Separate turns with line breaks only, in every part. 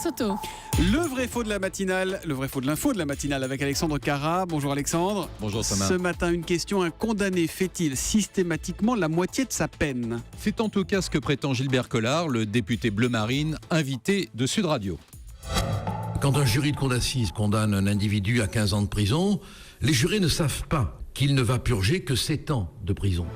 Soto.
Le vrai faux de la matinale, le vrai faux de l'info de la matinale avec Alexandre Carra. Bonjour Alexandre.
Bonjour Thomas.
Ce matin, une question, un condamné fait-il systématiquement la moitié de sa peine ?
C'est en tout cas ce que prétend Gilbert Collard, le député bleu marine, invité de Sud Radio.
Quand un jury de cour d'assises condamne un individu à 15 ans de prison, les jurés ne savent pas qu'il ne va purger que 7 ans de prison.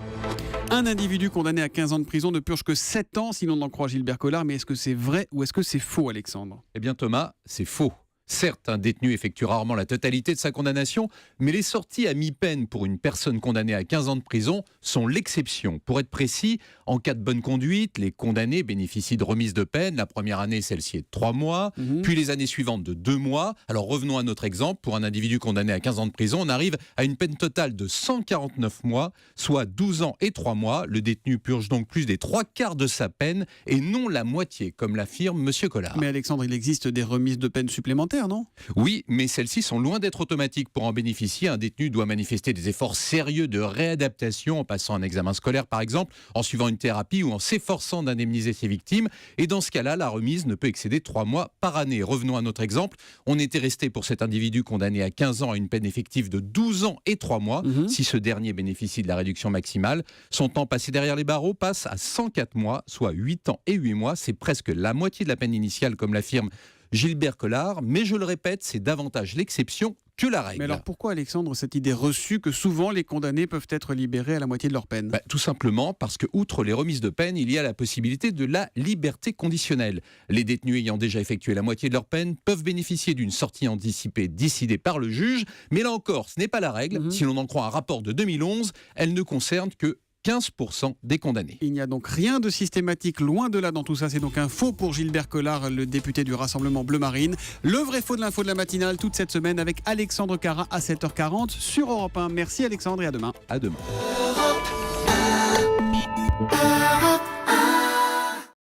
Un individu condamné à 15 ans de prison ne purge que 7 ans si l'on en croit Gilbert Collard. Mais est-ce que c'est vrai ou est-ce que c'est faux, Alexandre ?
Eh bien Thomas, c'est faux. Certes, un détenu effectue rarement la totalité de sa condamnation, mais les sorties à mi-peine pour une personne condamnée à 15 ans de prison sont l'exception. Pour être précis, en cas de bonne conduite, les condamnés bénéficient de remise de peine. La première année, celle-ci est de 3 mois, puis les années suivantes de 2 mois. Alors revenons à notre exemple. Pour un individu condamné à 15 ans de prison, on arrive à une peine totale de 149 mois, soit 12 ans et 3 mois. Le détenu purge donc plus des 3/4 de sa peine et non la moitié, comme l'affirme M. Collard.
Mais Alexandre, il existe des remises de peine supplémentaires, non ?
Oui, mais celles-ci sont loin d'être automatiques. Pour en bénéficier, un détenu doit manifester des efforts sérieux de réadaptation en passant un examen scolaire par exemple, en suivant une thérapie ou en s'efforçant d'indemniser ses victimes. Et dans ce cas-là, la remise ne peut excéder 3 mois par année. Revenons à notre exemple. On était resté pour cet individu condamné à 15 ans à une peine effective de 12 ans et 3 mois. Si ce dernier bénéficie de la réduction maximale, son temps passé derrière les barreaux passe à 104 mois, soit 8 ans et 8 mois. C'est presque la moitié de la peine initiale, comme l'affirme Gilbert Collard, mais je le répète, c'est davantage l'exception que la règle.
Mais alors pourquoi, Alexandre, cette idée reçue que souvent les condamnés peuvent être libérés à la moitié de leur peine ?
Tout simplement parce que, outre les remises de peine, il y a la possibilité de la liberté conditionnelle. Les détenus ayant déjà effectué la moitié de leur peine peuvent bénéficier d'une sortie anticipée décidée par le juge, mais là encore, ce n'est pas la règle. Si l'on en croit un rapport de 2011, elle ne concerne que 15% des condamnés.
Il n'y a donc rien de systématique, loin de là dans tout ça. C'est donc un faux pour Gilbert Collard, le député du Rassemblement Bleu Marine. Le vrai faux de l'info de la matinale, toute cette semaine avec Alexandre Carra à 7h40 sur Europe 1. Merci Alexandre et à demain.
À demain.